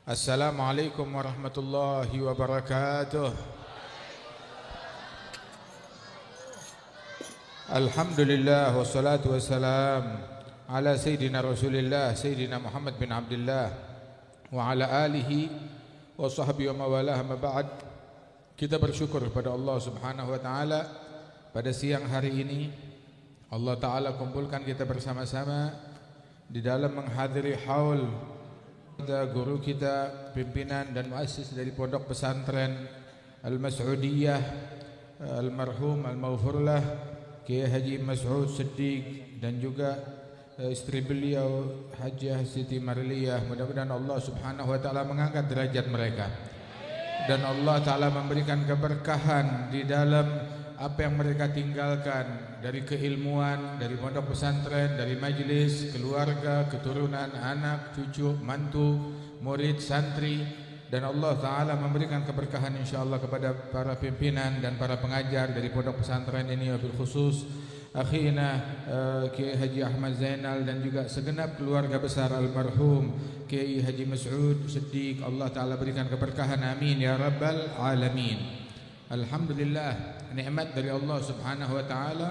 Assalamualaikum warahmatullahi wabarakatuh. Alhamdulillah wassalatu wassalam ala sayyidina Rasulillah Sayyidina Muhammad bin Abdullah wa ala alihi wa sahbihi wa mawalah. Amma ba'd. Kita bersyukur kepada Allah Subhanahu wa taala pada siang hari ini Allah taala kumpulkan kita bersama-sama di dalam menghadiri haul guru kita, pimpinan dan muassis dari Pondok Pesantren Al-Mas'udiyah almarhum al-maghfurlah Kiai Haji Mas'ud Siddiq dan juga istri beliau Hajjah Siti Marliyah. Mudah-mudahan Allah Subhanahu wa taala mengangkat derajat mereka dan Allah taala memberikan keberkahan di dalam apa yang mereka tinggalkan dari keilmuan, dari pondok pesantren, dari majelis, keluarga, keturunan, anak, cucu, mantu, murid, santri, dan Allah taala memberikan keberkahan insyaallah kepada para pimpinan dan para pengajar dari pondok pesantren ini, wabil khusus akhina Kiai Haji Ahmad Zainal dan juga segenap keluarga besar almarhum Kiai Haji Mas'ud Siddiq. Allah taala berikan keberkahan, amin ya rabbal alamin. Alhamdulillah, nikmat dari Allah Subhanahu wa taala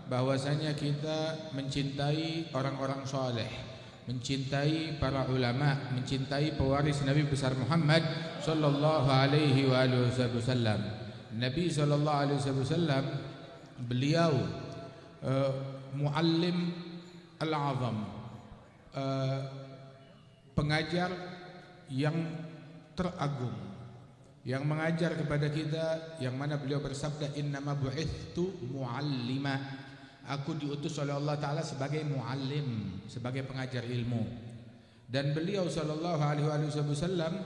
bahwasanya kita mencintai orang-orang saleh, mencintai para ulama, mencintai pewaris Nabi besar Muhammad sallallahu alaihi wasallam. Nabi sallallahu alaihi wasallam beliau muallim al-azam, pengajar yang teragung, yang mengajar kepada kita, yang mana beliau bersabda innama bu'ithtu muallima, aku diutus oleh Allah taala sebagai muallim, sebagai pengajar ilmu. Dan beliau sallallahu alaihi wasallam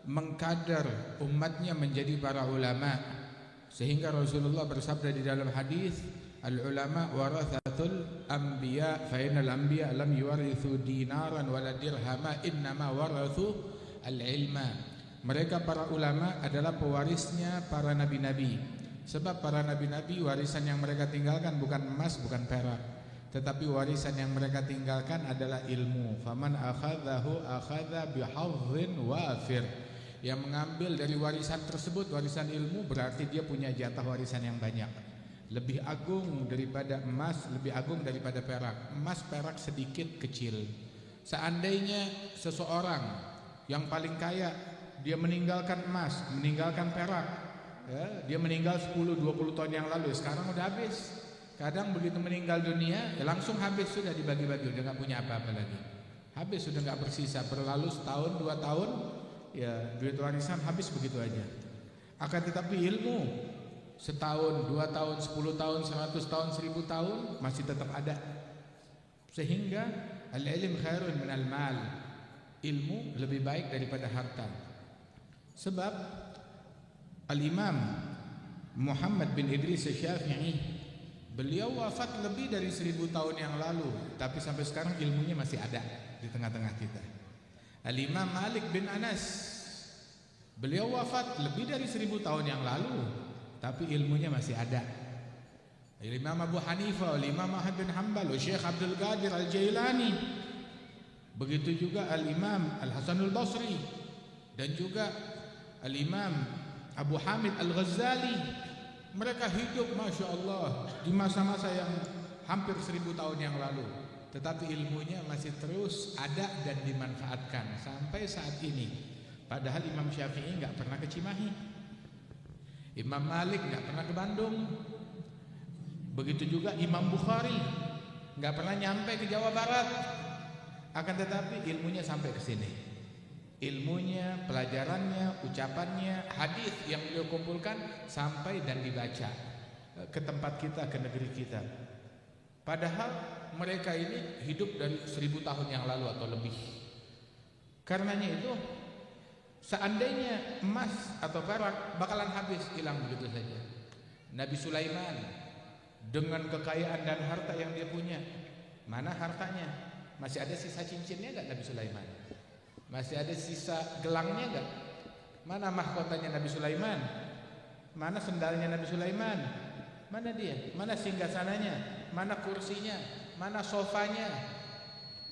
mengkader umatnya menjadi para ulama, sehingga Rasulullah bersabda di dalam hadis al ulama warathatul anbiya fa innal anbiya lam yuwarithu dinaran wala dirhama innama warathu al ilma. Mereka para ulama adalah pewarisnya para nabi-nabi. Sebab para nabi-nabi warisan yang mereka tinggalkan bukan emas, bukan perak, tetapi warisan yang mereka tinggalkan adalah ilmu. Faman akhadhahu akhadha bihadhin wafir. Yang mengambil dari warisan tersebut, warisan ilmu, berarti dia punya jatah warisan yang banyak. Lebih agung daripada emas, lebih agung daripada perak. Emas, perak sedikit, kecil. Seandainya seseorang yang paling kaya dia meninggalkan emas, meninggalkan perak, ya, dia meninggal 10-20 tahun yang lalu, sekarang udah habis. Kadang begitu meninggal dunia, ya langsung habis, sudah dibagi-bagi, udah gak punya apa-apa lagi. Habis, sudah gak bersisa. Berlalu setahun, 2 tahun, ya duit warisan habis begitu aja. Akan tetapi ilmu, setahun, 2 tahun, 10 tahun, 100 tahun, 1000 tahun masih tetap ada. Sehingga al-ilm khairun minal mal, ilmu lebih baik daripada harta. Sebab Al-Imam Muhammad bin Idris Syafi'i, beliau wafat lebih dari 1000 tahun yang lalu, tapi sampai sekarang ilmunya masih ada di tengah-tengah kita. Al-Imam Malik bin Anas, beliau wafat lebih dari 1000 tahun yang lalu, tapi ilmunya masih ada. Al-Imam Abu Hanifah, Al-Imam Ahmad bin Hanbal, Syekh Abdul Qadir Al-Jailani, begitu juga Al-Imam Al-Hasanul Basri, dan juga Al-Imam Abu Hamid Al-Ghazali. Mereka hidup Masya Allah di masa-masa yang hampir 1000 tahun yang lalu, tetapi ilmunya masih terus ada dan dimanfaatkan sampai saat ini. Padahal Imam Syafi'i gak pernah ke Cimahi, Imam Malik gak pernah ke Bandung, begitu juga Imam Bukhari gak pernah nyampe ke Jawa Barat. Akan tetapi ilmunya sampai ke sini. Ilmunya, pelajarannya, ucapannya, hadis yang beliau kumpulkan sampai dan dibaca ke tempat kita, ke negeri kita. Padahal mereka ini hidup dari 1000 tahun yang lalu atau lebih. Karenanya itu, seandainya emas atau perak bakalan habis, hilang begitu saja. Nabi Sulaiman dengan kekayaan dan harta yang dia punya, mana hartanya? Masih ada sisa cincinnya enggak Nabi Sulaiman? Masih ada sisa gelangnya enggak? Mana mahkotanya Nabi Sulaiman? Mana sendalnya Nabi Sulaiman? Mana dia? Mana singgasananya? Mana kursinya? Mana sofanya?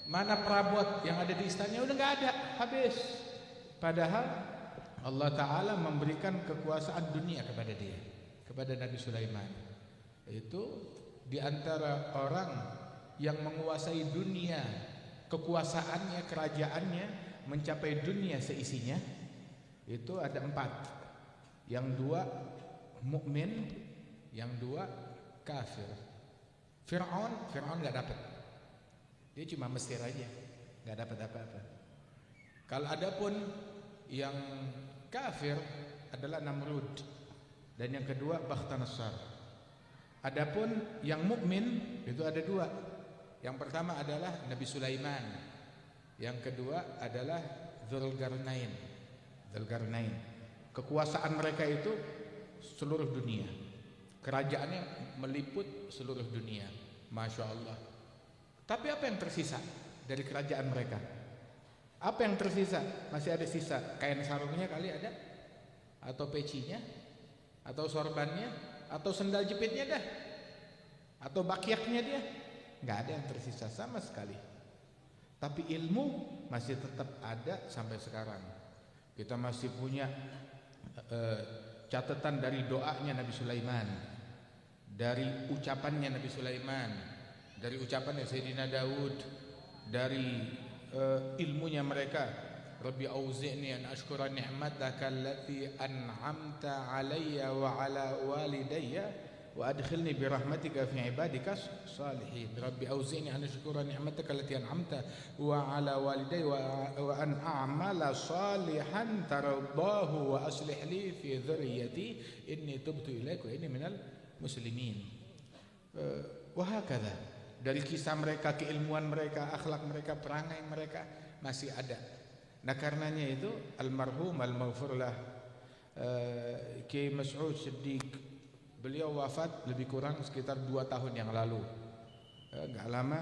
Mana perabot yang ada di istananya? Udah enggak ada, habis. Padahal Allah Ta'ala memberikan kekuasaan dunia kepada dia, kepada Nabi Sulaiman. Itu diantara orang yang menguasai dunia, kekuasaannya, kerajaannya mencapai dunia seisinya. Itu ada 4. Yang 2 mukmin, yang 2 kafir. Fir'aun nggak dapat. Dia cuma Mesir aja, nggak dapat apa-apa. Kalau adapun yang kafir adalah Namrud, dan yang kedua Bakhtasarsar. Adapun yang mukmin itu ada 2. Yang pertama adalah Nabi Sulaiman, yang kedua adalah Dzulqarnain. Kekuasaan mereka itu seluruh dunia, kerajaannya meliput seluruh dunia, Masya Allah. Tapi apa yang tersisa dari kerajaan mereka? Apa yang tersisa? Masih ada sisa kain sarungnya kali ada, atau pecinya, atau sorbannya, atau sendal jepitnya dah, atau bakyaknya dia. Nggak ada yang tersisa sama sekali. Tapi ilmu masih tetap ada sampai sekarang. Kita masih punya catatan dari doanya Nabi Sulaiman, dari ucapannya Nabi Sulaiman, dari ucapannya Sayyidina Daud, dari ilmunya mereka. Rabbi auzi'ni an ashkura ni'mataka allati an'amta 'alayya wa 'ala walidayya wa adkhilni bi rahmatika fi ibadika salihin. Rabbi auzi'ni an ashkura ni'mataka allati an'amta wa 'ala walidayya wa an a'mala salihan tardahu wa aslih li fi dhurriyyati inni tubtu ilaika wa inni minal muslimin. Wa hakadha. Dari kisah mereka, keilmuan mereka, akhlak mereka, perangai mereka masih ada. Nah karenanya itu almarhum al-maghfurlah Kiai Mas'ud Siddiq, beliau wafat lebih kurang sekitar 2 tahun yang lalu. Enggak lama,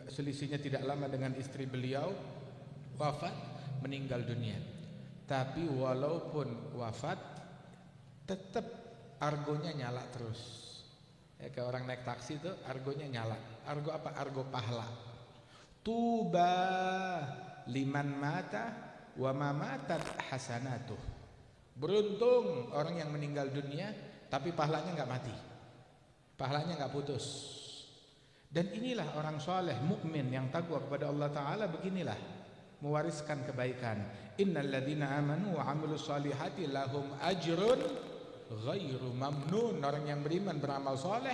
selisihnya tidak lama dengan istri beliau wafat, meninggal dunia. Tapi walaupun wafat tetap argonya nyala terus. Ya, kayak orang naik taksi itu argonya nyala. Argo apa? Argo pahala. Tuba liman mata wa ma matat hasanatuh. Beruntung orang yang meninggal dunia tapi pahalanya enggak mati. Pahalanya enggak putus. Dan inilah orang soleh, mukmin yang takwa kepada Allah Ta'ala, beginilah mewariskan kebaikan. Innal ladzina amanu wa 'amilus solihati lahum ajrun ghairu mamnun. Orang yang beriman beramal soleh,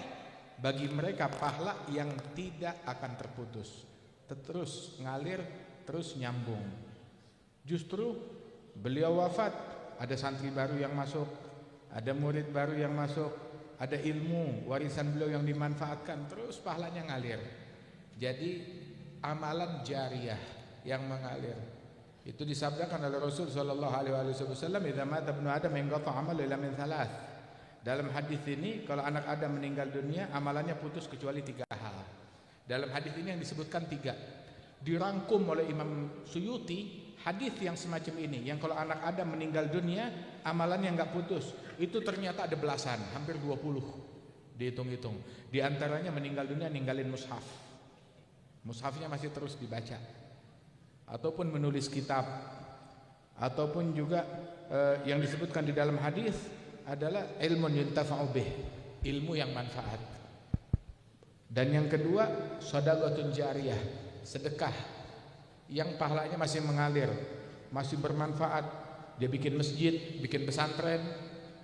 bagi mereka pahala yang tidak akan terputus, terus ngalir, terus nyambung. Justru beliau wafat, ada santri baru yang masuk, ada murid baru yang masuk, ada ilmu warisan beliau yang dimanfaatkan, terus pahalanya ngalir. Jadi amalan jariyah yang mengalir. Itu disabdakan oleh Rasul sallallahu alaihi wasallam, "Idza mata ibnu Adam inqata 'amalu illa min thalath." Dalam hadis ini kalau anak Adam meninggal dunia amalannya putus kecuali 3 hal. Dalam hadis ini yang disebutkan 3. Dirangkum oleh Imam Suyuti hadis yang semacam ini, yang kalau anak Adam meninggal dunia amalannya enggak putus. Itu ternyata ada belasan, hampir 20. Dihitung-hitung. Di antaranya meninggal dunia ninggalin mushaf. Mushafnya masih terus dibaca. Ataupun menulis kitab, ataupun juga yang disebutkan di dalam hadis adalah ilmun yuntafa'u bih, ilmu yang manfaat. Dan yang kedua shadaqatun jariyah, sedekah yang pahalanya masih mengalir, masih bermanfaat. Dia bikin masjid, bikin pesantren,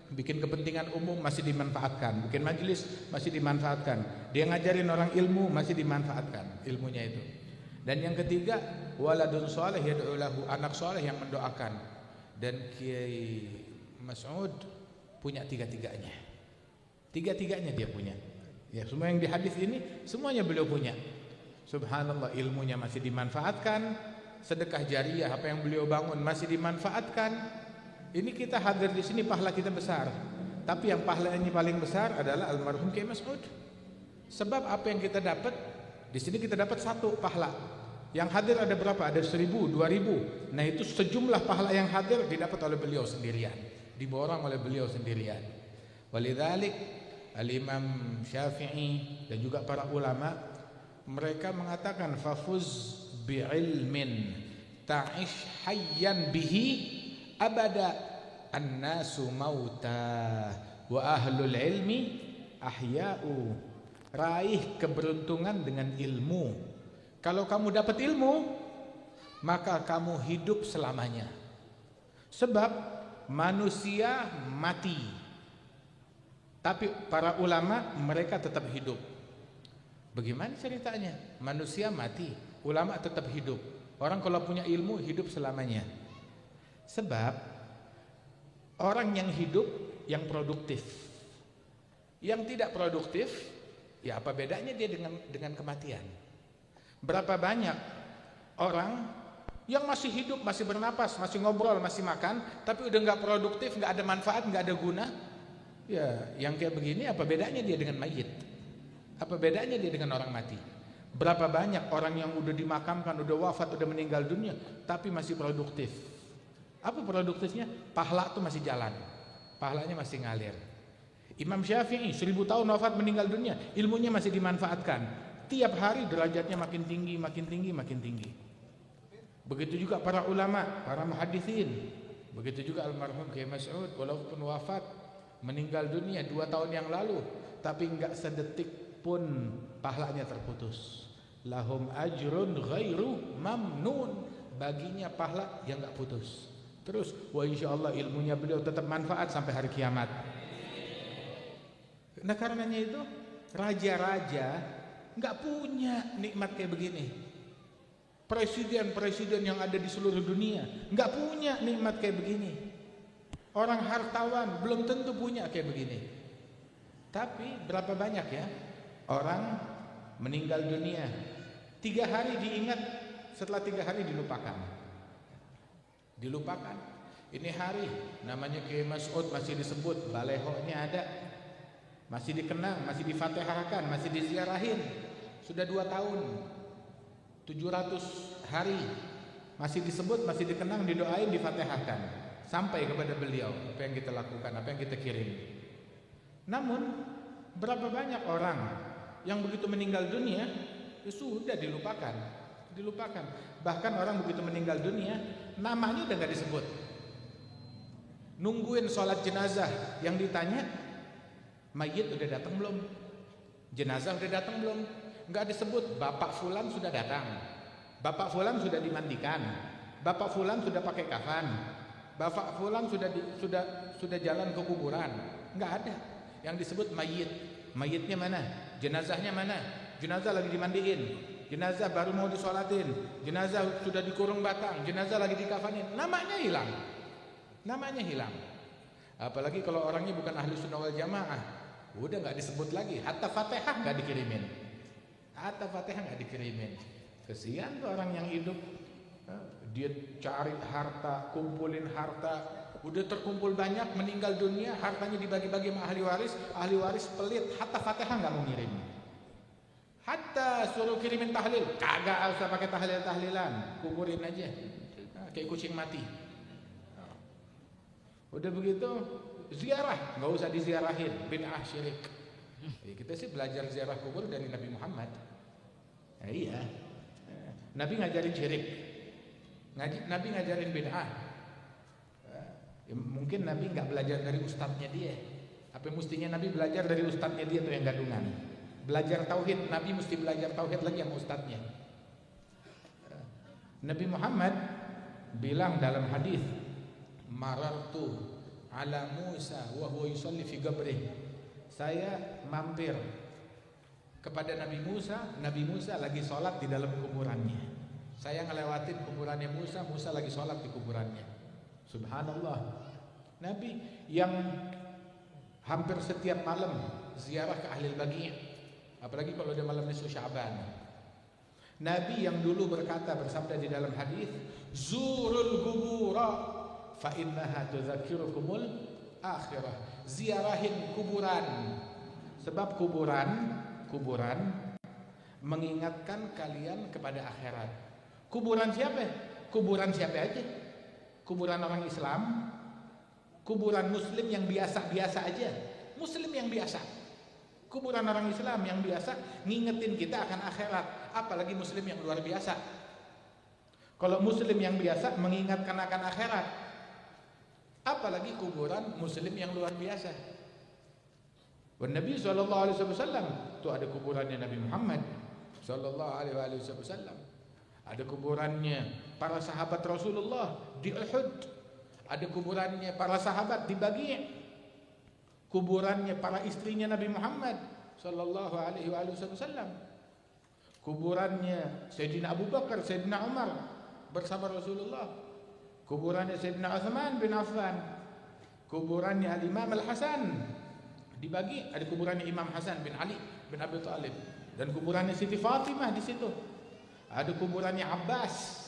bikin kepentingan umum, masih dimanfaatkan. Bikin majelis, masih dimanfaatkan. Dia ngajarin orang ilmu, masih dimanfaatkan ilmunya itu. Dan yang ketiga, waladun saleh yad'u lahu, anak saleh yang mendoakan. Dan Kiai Mas'ud punya 3-tiganya. 3-tiganya dia punya. Ya, semua yang di hadis ini semuanya beliau punya. Subhanallah, ilmunya masih dimanfaatkan, sedekah jariyah apa yang beliau bangun masih dimanfaatkan. Ini kita hadir di sini pahala kita besar. Tapi yang pahalanya paling besar adalah almarhum Kiai Mas'ud. Sebab apa yang kita dapat di sini, kita dapat 1 pahala. Yang hadir ada berapa? Ada 1000, 2000. Nah itu sejumlah pahala yang hadir didapat oleh beliau sendirian, diborong oleh beliau sendirian. Walidzalik Al-Imam Syafi'i dan juga para ulama mereka mengatakan fafuz bi'ilmin ta'ish hayyan bihi abada annasu mauta wa ahlul ilmi ahya'u. Raih keberuntungan dengan ilmu. Kalau kamu dapat ilmu, maka kamu hidup selamanya. Sebab manusia mati, tapi para ulama mereka tetap hidup. Bagaimana ceritanya? Manusia mati, ulama tetap hidup. Orang kalau punya ilmu hidup selamanya. Sebab orang yang hidup yang produktif. Yang tidak produktif, ya apa bedanya dia dengan kematian? Berapa banyak orang yang masih hidup, masih bernapas, masih ngobrol, masih makan, tapi udah nggak produktif, nggak ada manfaat, nggak ada guna. Ya, yang kayak begini apa bedanya dia dengan mayit? Apa bedanya dia dengan orang mati? Berapa banyak orang yang udah dimakamkan, udah wafat, udah meninggal dunia, tapi masih produktif. Apa produktifnya? Pahala tuh masih jalan, pahalanya masih ngalir. Imam Syafi'i 1000 tahun wafat meninggal dunia, ilmunya masih dimanfaatkan. Tiap hari derajatnya makin tinggi, makin tinggi, makin tinggi. Begitu juga para ulama, para muhaditsin. Begitu juga almarhum Kiai Mas'ud, walaupun wafat meninggal dunia 2 tahun yang lalu, tapi enggak sedetik pun pahalanya terputus. Lahum ajrun ghairu mamnun. Baginya pahala yang enggak putus. Terus wa insyaallah ilmunya beliau tetap manfaat sampai hari kiamat. Nah karenanya itu raja-raja nggak punya nikmat kayak begini. Presiden-presiden yang ada di seluruh dunia nggak punya nikmat kayak begini. Orang hartawan belum tentu punya kayak begini. Tapi berapa banyak ya orang meninggal dunia 3 hari diingat, setelah 3 hari dilupakan. Dilupakan. Ini hari namanya Kiai Mas'ud masih disebut, balehonya ada. Masih dikenang, masih difatihahkan, masih diziarahin. Sudah 2 tahun 700 hari masih disebut, masih dikenang, didoain, difatihahkan. Sampai kepada beliau apa yang kita lakukan, apa yang kita kirim. Namun berapa banyak orang yang begitu meninggal dunia ya sudah dilupakan. Dilupakan. Bahkan orang begitu meninggal dunia namanya udah gak disebut. Nungguin sholat jenazah, yang ditanya mayit udah datang belum? Jenazah udah datang belum? Enggak disebut bapak fulan sudah datang. Bapak fulan sudah dimandikan. Bapak fulan sudah pakai kafan. Bapak fulan sudah jalan ke kuburan. Enggak ada. Yang disebut mayit. Mayitnya mana? Jenazahnya mana? Jenazah lagi dimandiin. Jenazah baru mau disolatin. Jenazah sudah dikurung batang. Jenazah lagi dikafanin. Namanya hilang. Namanya hilang. Apalagi kalau orangnya bukan ahli sunnah wal jamaah. Udah nggak disebut lagi, hatta Fatihah nggak dikirimin, hatta Fatihah nggak dikirimin. Kesian tuh orang yang hidup, dia cari harta, kumpulin harta, udah terkumpul banyak, meninggal dunia, hartanya dibagi-bagi sama ahli waris pelit, hatta Fatihah nggak mau ngirim, hatta suruh kirimin tahlil, kagak usah pakai tahlilan, kuburin aja, kayak kucing mati. Udah begitu. Ziarah, nggak usah diziarahin, bid'ah syirik. Ya, kita sih belajar ziarah kubur dari Nabi Muhammad. Ya, iya, Nabi ngajarin syirik, Nabi ngajarin bid'ah. Ya, mungkin Nabi nggak belajar dari ustadznya dia. Apa mestinya Nabi belajar dari ustadznya dia tuh yang gadungan? Belajar tauhid, Nabi mesti belajar tauhid lagi sama ustadznya. Nabi Muhammad bilang dalam hadis, marartu ala Musa wa huwa yusalli fi qabrih. Saya mampir kepada Nabi Musa lagi sholat di dalam kuburannya. Saya ngelewatin kuburannya Musa lagi sholat di kuburannya. Subhanallah. Nabi yang hampir setiap malam ziarah ke Ahlil Baqi', apalagi kalau dia malam nisfu Sya'ban. Nabi yang dulu berkata, bersabda di dalam hadis, zurul qubura fa innaha tudzakirukumul akhirah. Ziarahin kuburan, sebab kuburan mengingatkan kalian kepada akhirat. Kuburan siapa? Kuburan siapa aja? Kuburan orang Islam, kuburan muslim yang biasa-biasa aja, muslim yang biasa. Kuburan orang Islam yang biasa ngingetin kita akan akhirat, apalagi muslim yang luar biasa. Kalau muslim yang biasa mengingatkan akan akhirat, apalagi kuburan muslim yang luar biasa. Nabi SAW itu ada kuburannya Nabi Muhammad SAW, ada kuburannya para sahabat Rasulullah di Uhud, ada kuburannya para sahabat di Baqi', kuburannya para istrinya Nabi Muhammad SAW, kuburannya Sayyidina Abu Bakar, Sayyidina Umar bersama Rasulullah, kuburannya Sayyidina Uthman bin Affan, kuburannya Al-Imam Al-Hasan di Baqi', ada kuburannya Imam Hasan bin Ali bin Abi Thalib, dan kuburannya Siti Fatimah di situ. Ada kuburannya Abbas,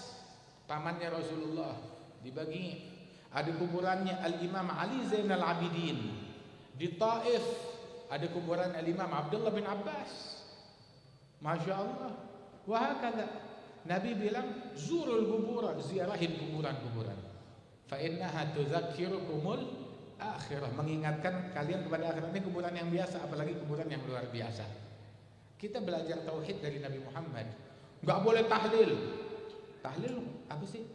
pamannya Rasulullah di Baqi'. Ada kuburannya Al-Imam Ali Zainal Abidin di Taif. Ada kuburan Al-Imam Abdullah bin Abbas. Masya Allah. Wahakala Nabi bilang, zurul kubura, ziarahin kuburan-kuburan. Fa innaha tudzakirukumul akhirah, mengingatkan kalian kepada akhirat. Ini kuburan yang biasa, apalagi kuburan yang luar biasa. Kita belajar tauhid dari Nabi Muhammad. Enggak boleh tahlil. Tahlil apa sih?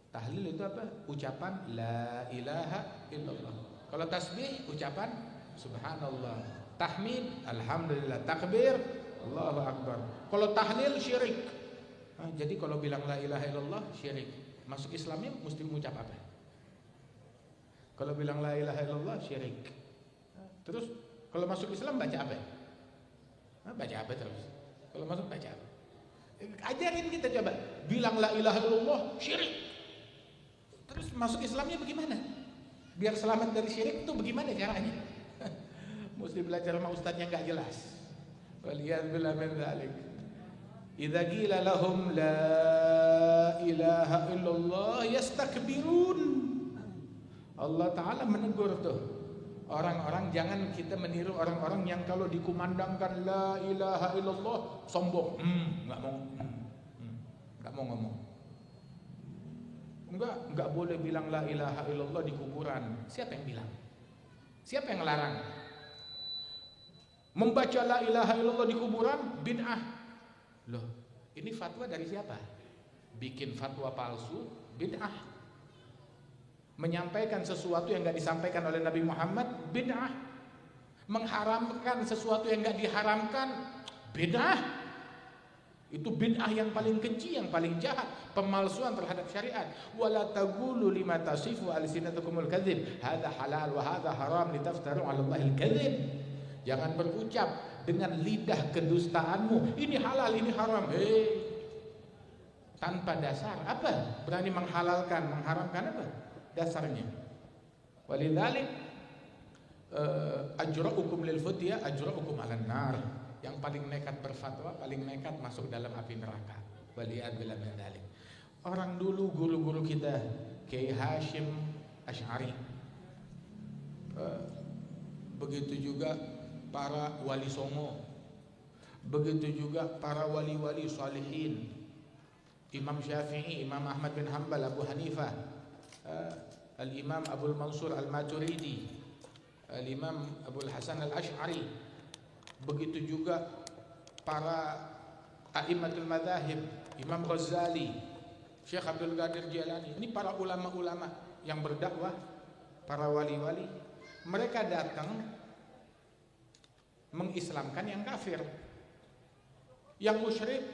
Tahlil itu apa? Ucapan la ilaha illallah. Kalau tasbih ucapan subhanallah. Tahmid alhamdulillah. Takbir Allahu akbar. Kalau tahlil syirik. Jadi kalau bilang la ilaha illallah syirik. Masuk Islamnya mesti mengucap apa? Kalau bilang la ilaha illallah syirik. Terus kalau masuk Islam baca apa? Baca apa terus? Kalau masuk baca apa? Ajarin kita coba. Bilang la ilaha illallah syirik. Terus masuk Islamnya bagaimana? Biar selamat dari syirik itu bagaimana caranya? Mesti belajar sama ustadznya enggak jelas. Waliyadzubillah min dzalik. Idza qila lahum la ilaha illallah yastakbirun. Allah Ta'ala menegur tuh orang-orang, jangan kita meniru orang-orang yang kalau dikumandangkan la ilaha illallah sombong, nggak mau ngomong. Nggak boleh bilang la ilaha illallah di kuburan. Siapa yang bilang? Siapa yang larang? Membaca la ilaha illallah di kuburan bid'ah. Loh, ini fatwa dari siapa? Bikin fatwa palsu bid'ah. Menyampaikan sesuatu yang enggak disampaikan oleh Nabi Muhammad bid'ah. Mengharamkan sesuatu yang enggak diharamkan bid'ah. Itu bid'ah yang paling keji, yang paling jahat, pemalsuan terhadap syariat. Wala taqulu lima tasifu alsinatukumul kadzib hadza halal wa hadza haram litaftaru 'ala Allahil kadzib. Jangan berucap dengan lidah kedustaanmu, ini halal, ini haram. Tanpa dasar. Apa? Berani menghalalkan, mengharamkan apa? Dasarnya. Walidzalik ajra'ukum lil futya ajra'ukum 'alan nar. Yang paling nekat berfatwa, paling nekat masuk dalam api neraka. Waliyadzubillah min dzalik. Orang dulu guru-guru kita, Kiai Hashim Asy'ari. Begitu juga para wali songo. Begitu juga para wali-wali salihin. Imam Syafi'i, Imam Ahmad bin Hanbal, Abu Hanifah, Al-Imam Abul Mansur Al-Maturidi, Al-Imam Abul Hasan Al-Asy'ari. Begitu juga para a'immatul madzahib, Imam Ghazali, Syekh Abdul Qadir Jilani. Ini para ulama-ulama yang berdakwah, para wali-wali. Mereka datang mengislamkan yang kafir. Yang musyrik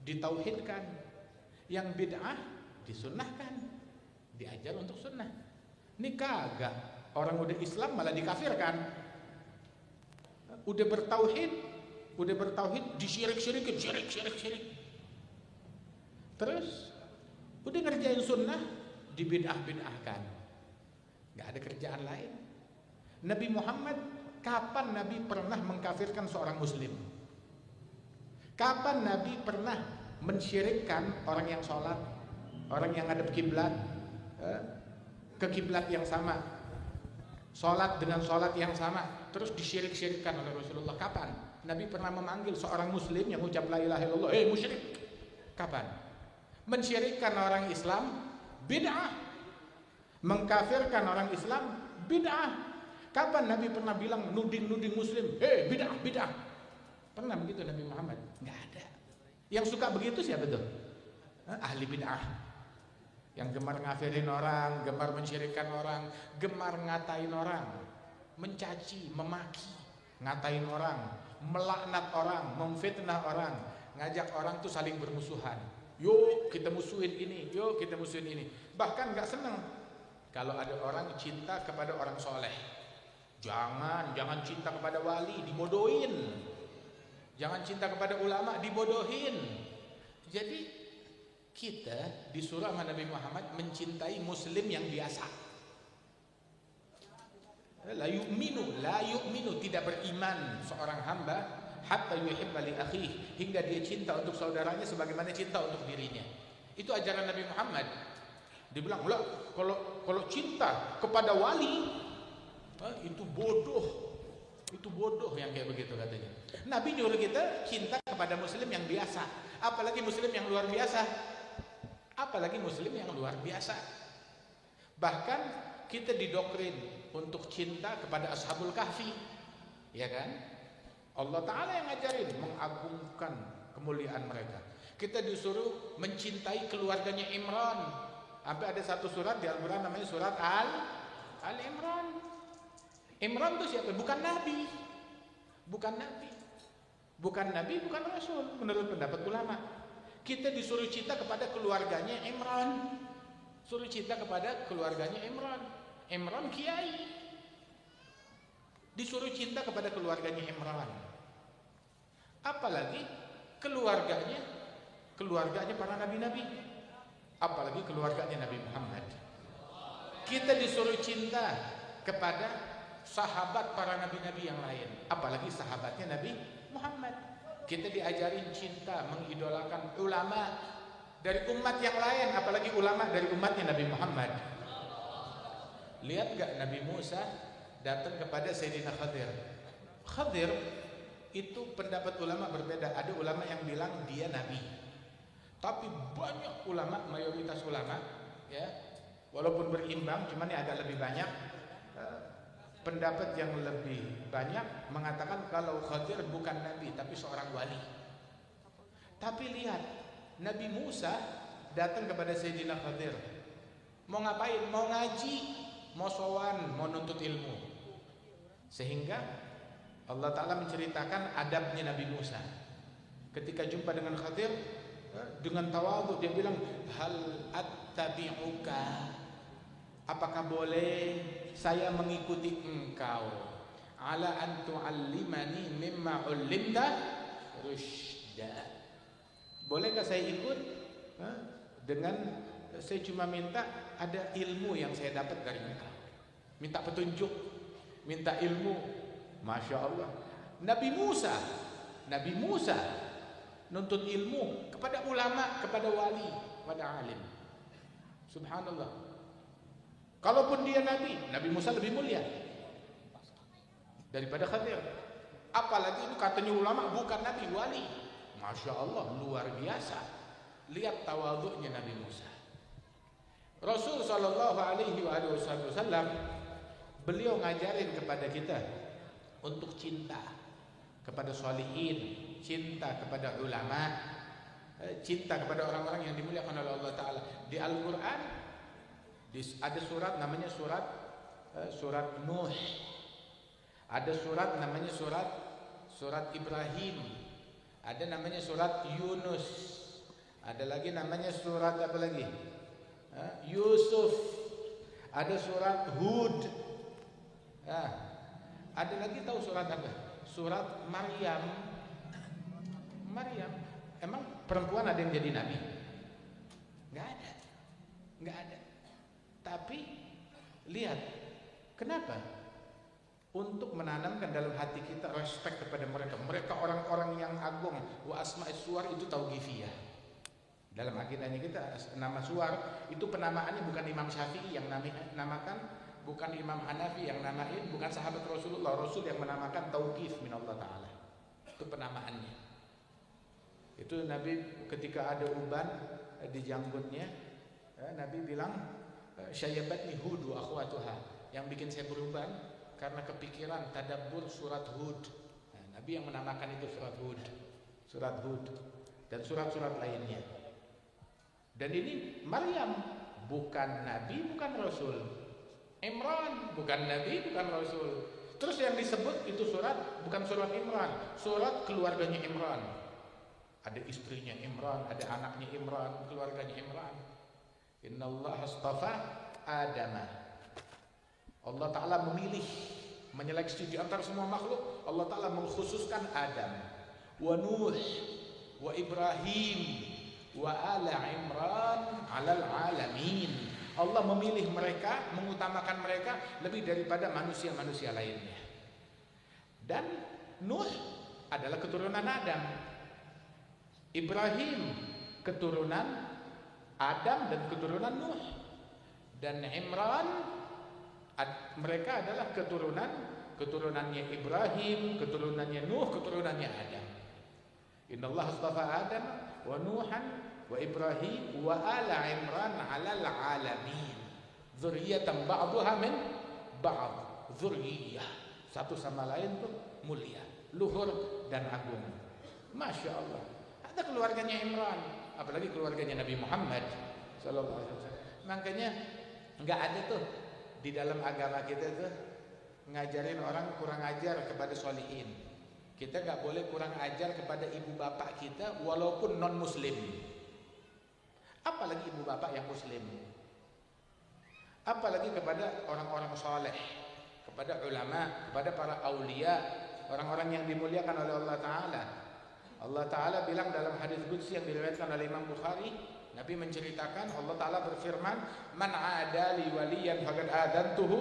ditauhidkan, yang bid'ah disunnahkan, diajar untuk sunnah. Ini kagak, orang udah Islam malah dikafirkan. Udah bertauhid disyirik-syirikin, syirik. Terus udah ngerjain sunnah dibid'ah-bid'ahkan. Gak ada kerjaan lain. Nabi Muhammad, kapan Nabi pernah mengkafirkan seorang muslim? Kapan Nabi pernah mensyirikkan orang yang sholat, orang yang ngadep kiblat, ke kiblat yang sama, sholat dengan sholat yang sama, terus disyirik-syirikkan oleh Rasulullah? Kapan Nabi pernah memanggil seorang muslim yang ucap la ilaha illallah, musyrik? Kapan? Mensyirikkan orang Islam bid'ah, mengkafirkan orang Islam bid'ah. Kapan Nabi pernah bilang nuding muslim, bid'ah? Pernah begitu Nabi Muhammad? Nggak ada. Yang suka begitu siapa tuh? ahli bid'ah, yang gemar ngafirin orang, gemar mensyirikkan orang, gemar ngatain orang, mencaci, memaki, ngatain orang, melaknat orang, memfitnah orang, ngajak orang tuh saling bermusuhan. Yuk kita musuhin ini, yuk kita musuhin ini. Bahkan gak seneng kalau ada orang cinta kepada orang soleh. Jangan cinta kepada wali, dibodohin. Jangan cinta kepada ulama, dibodohin. Jadi kita disuruh sama Nabi Muhammad mencintai muslim yang biasa. La yu'minu, tidak beriman seorang hamba hatta yuhibba li akhihi, hingga dia cinta untuk saudaranya sebagaimana cinta untuk dirinya. Itu ajaran Nabi Muhammad. Dibilang, kalau cinta kepada wali itu bodoh. Itu bodoh yang kayak begitu katanya. Nabi nyuruh kita cinta kepada muslim yang biasa, apalagi muslim yang luar biasa. Apalagi muslim yang luar biasa. Bahkan kita didoktrin untuk cinta kepada Ashabul Kahfi, ya kan? Allah Ta'ala yang ngajarin mengagungkan kemuliaan mereka. Kita disuruh mencintai keluarganya Imran. Sampai ada satu surat di Al-Quran namanya surat Al-Imran. Imran itu siapa? Bukan Nabi. Bukan Nabi, bukan Rasul menurut pendapat ulama. Kita disuruh cinta kepada keluarganya Imran. Suruh cinta kepada keluarganya Imran. Imran kiai. Disuruh cinta kepada keluarganya Imran. Apalagi keluarganya para nabi-nabi. Apalagi keluarganya Nabi Muhammad. Kita disuruh cinta kepada sahabat para nabi-nabi yang lain. Apalagi sahabatnya Nabi Muhammad. Kita diajarin cinta, mengidolakan ulama dari umat yang lain, apalagi ulama dari umatnya Nabi Muhammad. Lihat gak Nabi Musa datang kepada Sayyidina Khadir. Khadir itu pendapat ulama berbeda. Ada ulama yang bilang dia nabi, tapi banyak ulama, mayoritas ulama ya, walaupun berimbang, cuman ya agak lebih banyak, pendapat yang lebih banyak mengatakan kalau Khadir bukan nabi tapi seorang wali. Tapi lihat, Nabi Musa datang kepada Sayyidina Khadir. Mau ngapain? Mau ngaji, mau sowan, mau nuntut ilmu. Sehingga Allah Ta'ala menceritakan adabnya Nabi Musa. Ketika jumpa dengan Khadir, dengan tawadhu dia bilang, hal attabi'uka, apakah boleh saya mengikuti engkau, ala an tu'allimani mimma 'ullimta rusyda. Bolehkah saya ikut dengan saya cuma minta ada ilmu yang saya dapat dari engkau, minta petunjuk, minta ilmu. Masya Allah, Nabi Musa nuntut ilmu kepada ulama, kepada wali, kepada alim. Subhanallah. Kalaupun dia Nabi Musa lebih mulia daripada Khadir. Apalagi itu katanya ulama bukan nabi, wali. Masya Allah, luar biasa. Lihat tawadhu'nya Nabi Musa. Rasul sallallahu alaihi wasallam, beliau ngajarin kepada kita untuk cinta kepada sholihin, cinta kepada ulama, cinta kepada orang-orang yang dimuliakan oleh Allah Ta'ala. Di Al-Quran ada surat namanya surat Nuh. Ada surat namanya surat Ibrahim. Ada namanya surat Yunus. Ada lagi namanya surat apa lagi? Yusuf. Ada surat Hud. Ada lagi tahu surat apa? Surat Maryam. Emang perempuan ada yang jadi nabi? Nggak ada. Tapi lihat, kenapa? Untuk menanamkan dalam hati kita respect kepada mereka. Mereka orang-orang yang agung. Wa asma'is suwar itu tauqifiyah. Dalam akidahnya kita, nama suwar itu penamaannya bukan Imam Syafi'i yang namakan, bukan Imam Hanafi yang namain, bukan sahabat Rasulullah. Rasul yang menamakan tauqif min Allah Ta'ala. Itu penamaannya. Itu Nabi ketika ada uban di janggutnya, Nabi bilang, syayabatni Hud wa akhwatuha. Yang bikin saya beruban karena kepikiran tadabbur surat Hud. Nabi yang menamakan itu surat Hud dan surat-surat lainnya. Dan ini Maryam, bukan nabi, bukan rasul. Imran, bukan nabi, bukan rasul. Terus yang disebut itu surat bukan surat Imran, surat keluarganya Imran. Ada istrinya Imran, ada anaknya Imran, keluarganya Imran. Innallaha astafa Adama. Allah Ta'ala memilih, menyeleksi di antara semua makhluk. Allah Ta'ala mengkhususkan Adam, wa Nuh, wa Ibrahim, wa ala Imran alal alamin. Allah memilih mereka, mengutamakan mereka lebih daripada manusia-manusia lainnya. Dan Nuh adalah keturunan Adam, Ibrahim keturunan Adam dan keturunan Nuh, dan Imran mereka adalah keturunannya Ibrahim, keturunannya Nuh, keturunannya Adam. Innallaha astafa Adam wa Nuhan wa Ibrahim wa ala Imran 'alal 'alamin. Dzurriyyatan ba'dhuha min ba'd. Dzurriyyah, satu sama lain tuh mulia, luhur dan agung. Masya Allah. Ada keluarganya Imran, apalagi keluarganya Nabi Muhammad sallallahu alaihi wasallam. Makanya enggak ada tuh di dalam agama kita tuh ngajarin orang kurang ajar kepada sholihin. Kita enggak boleh kurang ajar kepada ibu bapak kita walaupun non muslim. Apalagi ibu bapak yang muslim. Apalagi kepada orang-orang soleh, kepada ulama, kepada para aulia, orang-orang yang dimuliakan oleh Allah Ta'ala. Allah Ta'ala bilang dalam hadis qudsi yang diriwayatkan oleh Imam Bukhari, Nabi menceritakan Allah Ta'ala berfirman, man adali waliyan faqad adantuhu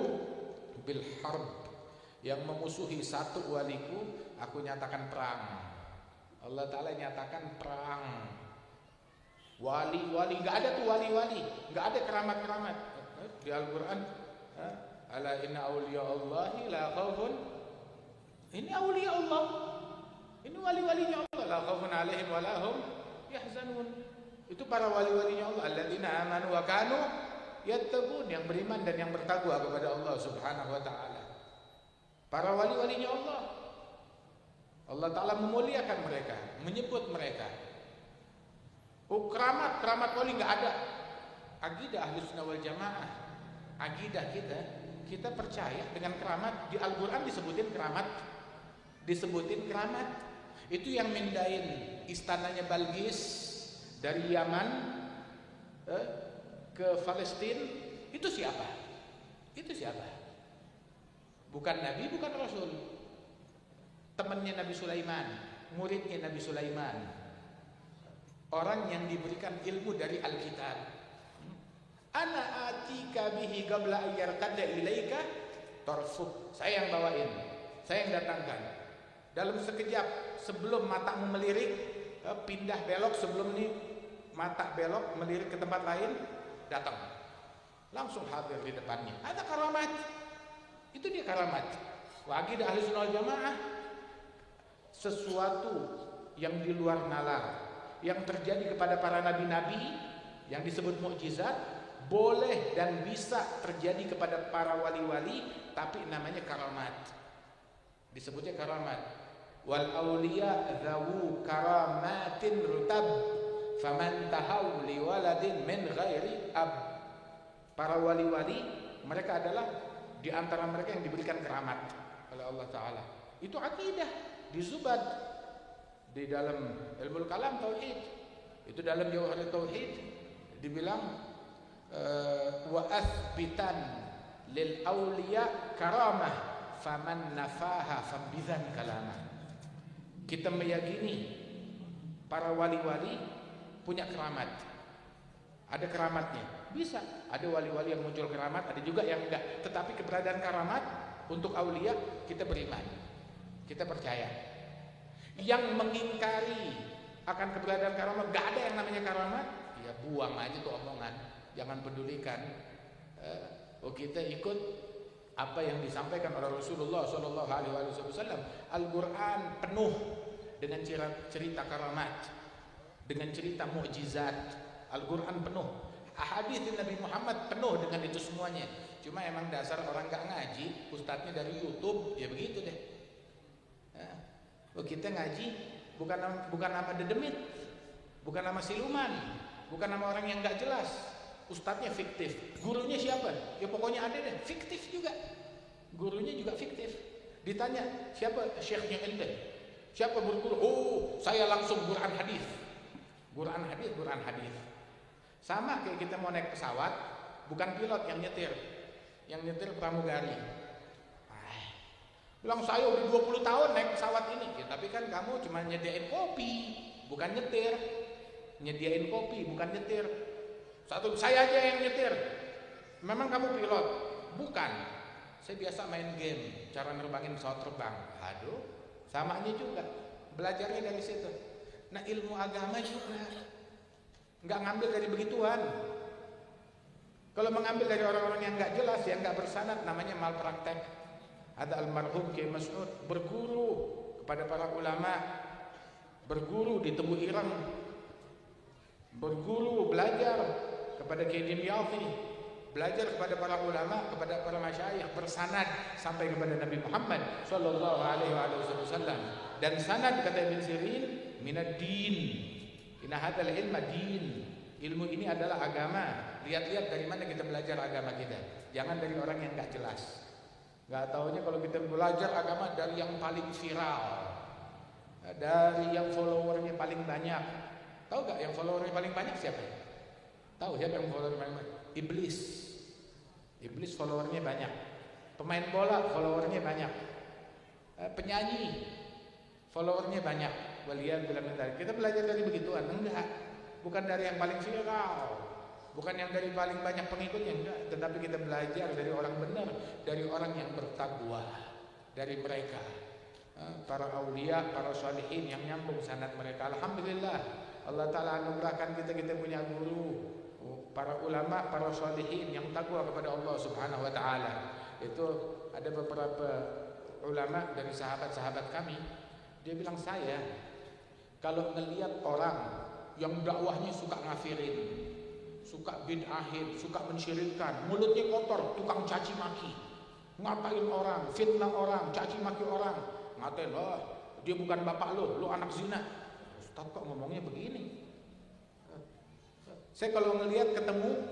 bil harb. Yang memusuhi satu waliku, aku nyatakan perang. Allah Ta'ala nyatakan perang. Wali-wali, enggak ada tuh wali-wali, enggak ada keramat-keramat di Al-Qur'an. Ala inna awliya Allahi la khaufun. Ini awliya Allah, ini wali-walinya Allah, la khaufun alaihim wa la hum yahzanun. Itu para wali-walinya Allah, alladzina amanu wa kanu yattaqun, yang beriman dan yang bertakwa kepada Allah Subhanahu wa taala. Para wali-walinya Allah, Allah Ta'ala memuliakan mereka, menyebut mereka. Oh, keramat wali enggak ada. Akidah Ahlussunnah wal Jamaah, akidah kita percaya dengan keramat. Di Al-Qur'an disebutin keramat. Itu yang mindahin istananya Balqis dari Yaman ke Palestina, itu siapa? Bukan nabi, bukan rasul. Temannya Nabi Sulaiman, muridnya Nabi Sulaiman, orang yang diberikan ilmu dari Alkitab. Ana atika bihi qabla ayyarqadda ilaika tarfuk. Saya yang bawain, saya yang datangkan. Dalam sekejap sebelum matamu melirik, pindah belok, sebelum nih mata belok melirik ke tempat lain, datang. Langsung hadir di depannya. Ada karamat. Itu dia karamat. Akidah Ahlussunnah wal Jamaah, sesuatu yang di luar nalar, yang terjadi kepada para nabi-nabi yang disebut mukjizat, boleh dan bisa terjadi kepada para wali-wali, tapi namanya karamat. Disebutnya karamat. Wal auliya dzawu karamatin rutab faman tahaw li waladin min ghairi ab. Para wali-wali mereka adalah di antara mereka yang diberikan keramat oleh Allah Ta'ala. Itu akidah di Zubad, di dalam ilmu kalam tauhid. Itu dalam Jawhar Tauhid dibilang wa athbitan lil awliya karamah faman nafaha fambidzan kalamah. Kita meyakini para wali-wali punya keramat. Ada keramatnya. Bisa, ada wali-wali yang muncul keramat, ada juga yang enggak. Tetapi keberadaan keramat untuk aulia kita beriman, kita percaya. Yang mengingkari akan keberadaan keramat, enggak ada yang namanya keramat, ya buang aja tuh omongan, jangan pedulikan. Kita ikut apa yang disampaikan oleh Rasulullah Shallallahu Alaihi Wasallam. Al-Quran penuh dengan cerita karamat, dengan cerita mukjizat. Al-Quran penuh. Hadis Nabi Muhammad penuh dengan itu semuanya. Cuma emang dasar orang gak ngaji, ustadznya dari YouTube, ya begitu deh. Kita ngaji bukan nama dedemit, bukan nama siluman, bukan nama orang yang nggak jelas. Ustadznya fiktif, gurunya siapa? Ya pokoknya ada deh, fiktif juga. Gurunya juga fiktif. Ditanya, siapa syekhnya ente? Siapa berguru? Oh, saya langsung Quran hadis. Quran hadis. Sama kayak kita mau naik pesawat, bukan pilot yang nyetir. Yang nyetir pramugari. Bilang saya udah 20 tahun naik pesawat ini. Ya, tapi kan kamu cuma nyediain kopi, bukan nyetir. Nyediain kopi, bukan nyetir. Saya aja yang nyetir. Memang kamu pilot? Bukan. Saya biasa main game, cara nerbangin pesawat terbang. Aduh, samanya juga. Belajarnya dari situ. Nah, ilmu agama juga nggak ngambil dari begituan. Kalau mengambil dari orang-orang yang nggak jelas, yang nggak bersanad, namanya malpraktek. Ada almarhum Kiai Mas'ud berguru kepada para ulama, berguru di Tebu Ireng, berguru belajar kepada Kiai Dimyati, belajar kepada para ulama, kepada para masyayikh, bersanad sampai kepada Nabi Muhammad sallallahu alaihi wasallam. Dan sanad kata Ibn Sirin minad din. Inna hadzal ilma din. Ilmu ini adalah agama. Lihat-lihat dari mana kita belajar agama kita. Jangan dari orang yang enggak jelas. Enggak taunya kalau kita belajar agama dari yang paling viral, dari yang followernya paling banyak. Tahu enggak yang followernya paling banyak siapa? Tahu siapa yang followernya paling banyak? Iblis. Iblis followernya banyak. Pemain bola followernya banyak. Penyanyi followernya banyak. Walian bilang kita belajar dari begituan, enggak. Bukan dari yang paling viral, bukan yang dari paling banyak pengikutnya, enggak. Tetapi kita belajar dari orang benar, dari orang yang bertakwa, dari mereka, para aulia, para sholihin yang nyambung sanad mereka. Alhamdulillah, Allah Ta'ala anugerahkan kita punya guru, para ulama, para sholihin yang takwa kepada Allah Subhanahu Wa Ta'ala. Itu ada beberapa ulama dari sahabat-sahabat kami, dia bilang, saya kalau ngelihat orang yang dakwahnya suka ngafirin, suka bid'ahin, suka mensyirikkan, mulutnya kotor, tukang caci maki, ngatain orang, fitnah orang, caci maki orang, ngatain, dia bukan bapak lo anak zina. Ustaz kok ngomongnya begini? Saya kalau ngelihat ketemu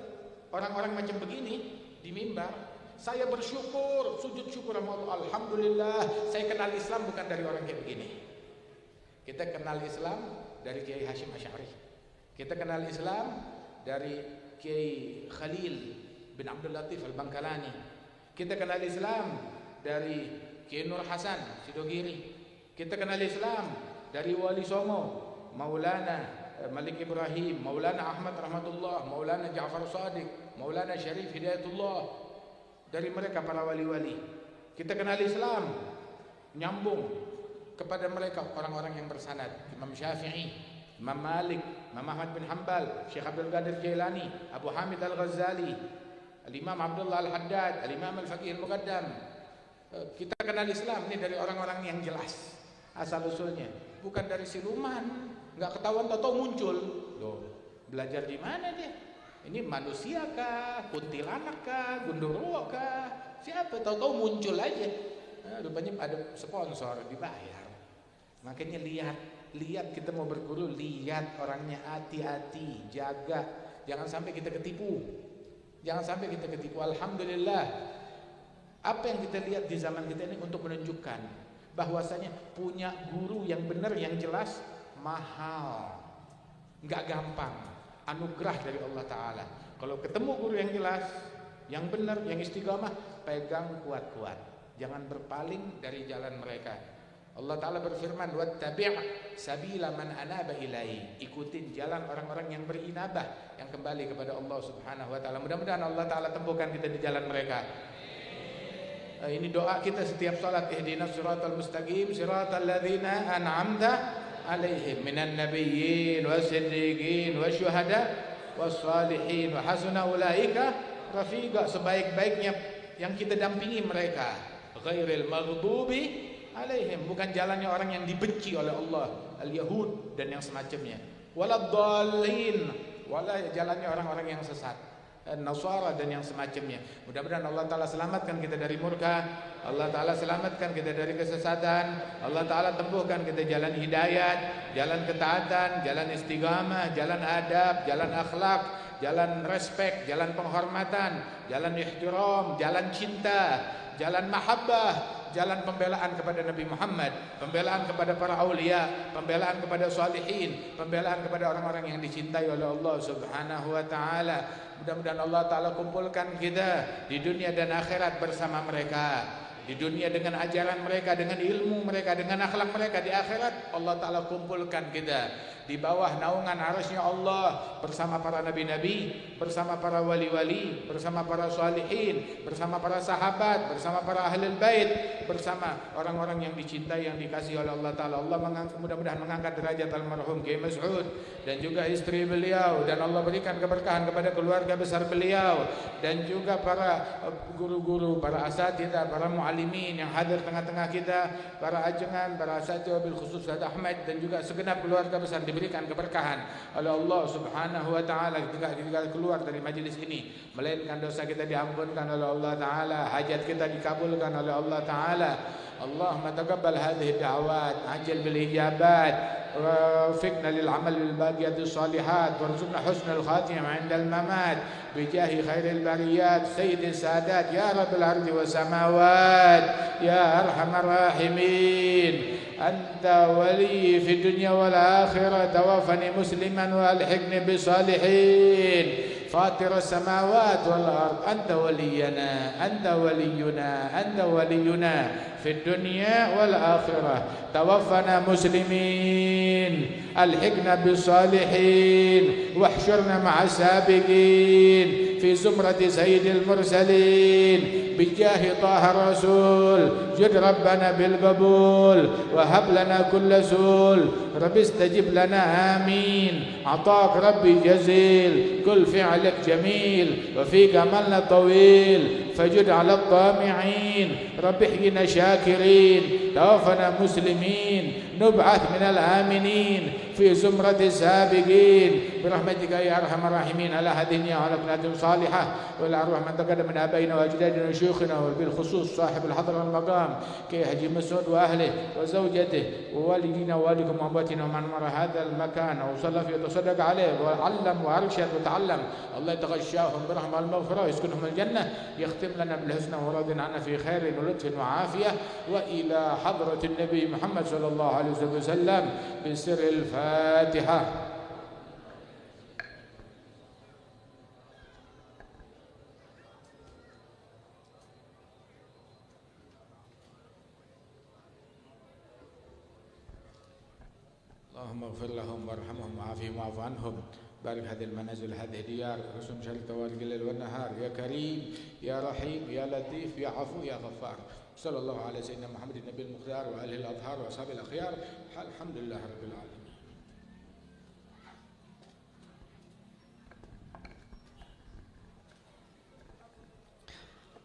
orang-orang macam begini di mimbar, saya bersyukur, sujud syukur sama Allah. Alhamdulillah, saya kenal Islam bukan dari orang kayak begini. Kita kenal Islam dari Kiai Hashim Asy'ari. Kita kenal Islam dari Kiai Khalil bin Abdul Latif Al-Bangkalani. Kita kenal Islam dari Kiai Nur Hasan Sidogiri. Kita kenal Islam dari Wali Songo, Maulana Malik Ibrahim, Maulana Ahmad Rahmatullah, Maulana Ja'far Shadiq, Maulana Syarif Hidayatullah. Dari mereka para wali-wali. Kita kenal Islam nyambung kepada mereka orang-orang yang bersanad. Imam Syafi'i, Imam Malik, Imam Ahmad bin Hanbal, Syekh Abdul Qadir Jailani, Abu Hamid Al-Ghazali, Al-Imam Abdullah Al-Haddad, Al-Imam Al-Faqih Al-Muqaddam. Kita kenal Islam ini dari orang-orang yang jelas asal usulnya, bukan dari siluman, nggak ketahuan tahu muncul. Loh, belajar di mana dia? Ini manusia kah, kuntilanak kah, gundurwo kah? Siapa tahu muncul aja. Rupanya ada sponsor dibayar. Makanya lihat kita mau berguru, lihat orangnya, hati-hati, jaga, jangan sampai kita ketipu. Alhamdulillah, apa yang kita lihat di zaman kita ini untuk menunjukkan bahwasanya punya guru yang benar, yang jelas, mahal, nggak gampang, anugerah dari Allah Ta'ala. Kalau ketemu guru yang jelas, yang benar, yang istiqamah, pegang kuat-kuat, jangan berpaling dari jalan mereka. Allah Ta'ala berfirman, wattabi' sabila man anaba ilaihi, ikutin jalan orang-orang yang berinabah, yang kembali kepada Allah Subhanahu wa Ta'ala. Mudah-mudahan Allah Ta'ala temukan kita di jalan mereka. Ini doa kita setiap salat, ihdinas siratal mustaqim siratal ladzina an'amta alaihim minan nabiyyin wasiddiqin wasyuhada wassalihin wa hasuna ulaika rafiqa. Sebaik-baiknya yang kita dampingi mereka, ghairil maghdubi alaihim, bukan jalannya orang yang dibenci oleh Allah, al-yahud dan yang semacamnya, waladdallin, wala jalannya orang-orang yang sesat. Nasara dan yang semacamnya. Mudah-mudahan Allah Ta'ala selamatkan kita dari murka, Allah Ta'ala selamatkan kita dari kesesatan, Allah Ta'ala tempuhkan kita jalan hidayat, jalan ketaatan, jalan istiqamah, jalan adab, jalan akhlak, jalan respek, jalan penghormatan, jalan ihtiram, jalan cinta, jalan mahabbah, jalan pembelaan kepada Nabi Muhammad, pembelaan kepada para aulia, pembelaan kepada salihin, pembelaan kepada orang-orang yang dicintai oleh Allah Subhanahu wa taala. Mudah-mudahan Allah taala kumpulkan kita di dunia dan akhirat bersama mereka. Di dunia dengan ajaran mereka, dengan ilmu mereka, dengan akhlak mereka. Di akhirat Allah Ta'ala kumpulkan kita di bawah naungan arasy-Nya Allah, bersama para nabi-nabi, bersama para wali-wali, bersama para salihin, bersama para sahabat, bersama para ahlul bait, bersama orang-orang yang dicintai, yang dikasihi oleh Allah Ta'ala. Allah mudah-mudahan mengangkat derajat almarhum Kiai Mas'ud dan juga istri beliau, dan Allah berikan keberkahan kepada keluarga besar beliau, dan juga para guru-guru, para asatidzah, para muallimin yang hadir tengah-tengah kita, para ajengan, para asatidzah bil khusus Ustaz Ahmad, dan juga segenap keluarga besar diberikan keberkahan oleh Allah Subhanahu wa taala ketika keluar dari majelis ini, melainkan dosa kita diampunkan oleh Allah taala, hajat kita dikabulkan oleh Allah taala. Allahumma taqabbal hadhihi da'awat, ajil bil ijabat, ووفقنا للعمل بالباقيات الصالحات، وارزقنا حسن الخاتمة عند الممات بجاه خير البريات سيد السادات يا رب الأرض والسماوات يا أرحم الراحمين. أنت ولي في الدنيا والآخرة، توفني مسلما وألحقني بالصالحين. فاطر السماوات والأرض أنت ولينا، أنت ولينا، أنت ولينا في الدنيا والآخرة. توفنا مسلمين، ألحقنا بالصالحين، واحشرنا مع السابقين في زمرة سيد المرسلين بجاه طه الرسول. جد ربنا بالقبول وهب لنا كل سول. رب استجب لنا آمين. عطاك ربي جزيل، كل فعلك جميل وفيك عملنا طويل. فجد على الطامعين، رب احينا شاكرين. توفنا مسلمين، نبعث من الآمنين في زمرة السابقين برحمتك يا أرحم الراحمين. على هذه النية وعلى بنات صالحة وإلى أرواح من تقدم من آبائنا وأجدادنا وشيوخنا، وبالخصوص صاحب الحضر والمقام كي حجي مسعود وأهله وزوجته ووالدينا ووالدكم وأمواتنا ومن مر هذا المكان أو صلى فيه وتصدق عليه وعلم وأرشد وتعلم. الله يتغشاهم برحمة المغفرة ويسكنهم الجنة. يختم لنا بالحسنى وراض عنا في خير ولطف وعافية. وإلى حضرة النبي محمد صلى الله عليه وسلم بسر الفاتحة. اللهم اغفر لهم وارحمهم وعافهم واعف عنهم. بارك هذه المنازل هذه الديار، رسم شرك طوال الليل والنهار. يا كريم يا رحيم يا لطيف يا عفو يا غفار. صلى الله على سيدنا محمد النبي المختار وآله الأطهار وأصحابه الأخيار. الحمد لله رب العالمين.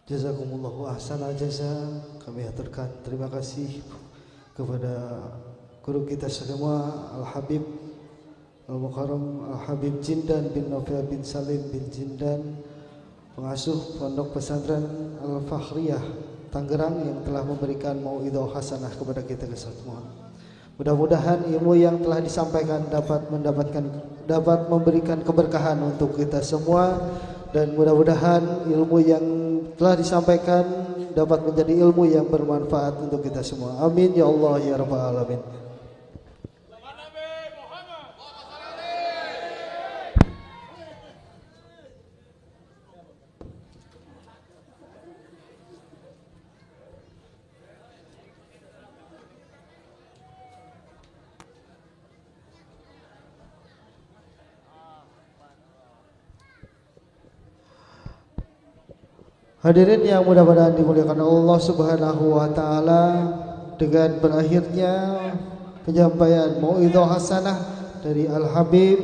Jazakumullahu ahsana jaza. Kami haturkan terima kasih kepada guru kita semua, Al-Habib Al-Mukarram Al-Habib Jindan bin Novia bin Salim bin Jindan, pengasuh Pondok Pesantren Al-Fakhriyah Tangerang, yang telah memberikan mauidhah hasanah kepada kita semua. Mudah-mudahan ilmu yang telah disampaikan dapat memberikan keberkahan untuk kita semua, dan mudah-mudahan ilmu yang telah disampaikan dapat menjadi ilmu yang bermanfaat untuk kita semua. Amin ya Allah ya rabbal alamin. Hadirin yang mudah-mudahan dimuliakan Allah Subhanahu wa taala, dengan berakhirnya penyampaian mauidhah hasanah dari Al-Habib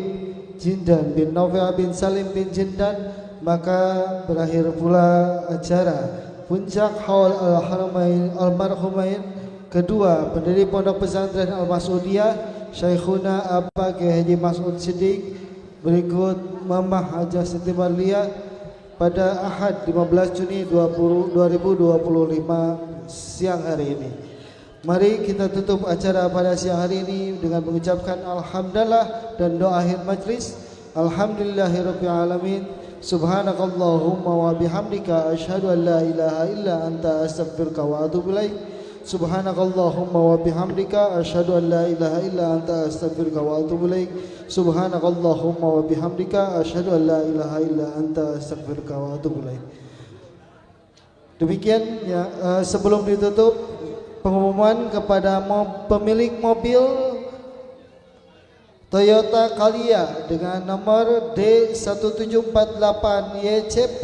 Jindan bin Novia bin Salim bin Jindan, maka berakhir pula acara puncak haul al-haramain al-marhumain kedua pendiri Pondok Pesantren Al-Mas'udiyah, Syekhuna Abba Kiai Haji Mas'ud Siddiq. Berikut Mamah Hajah Siti Marliah pada Ahad 15 Juni 2025 siang hari ini. Mari kita tutup acara pada siang hari ini dengan mengucapkan alhamdulillah dan doa akhir majlis. Alhamdulillahirabbil alamin. Subhanakallahumma wa bihamdika asyhadu an la ilaha illa anta astaghfiruka wa atubu ilaik. Subhanakallahumma wa bihamdika asyhadu an la ilaha illa anta astaghfiruka wa atubu ilaik. Subhanakallahumma wa bihamdika asyhadu an la ilaha illa anta astaghfiruka wa atubu ilaik. Demikian ya, sebelum ditutup pengumuman kepada pemilik mobil Toyota Calya dengan nomor D1748YCP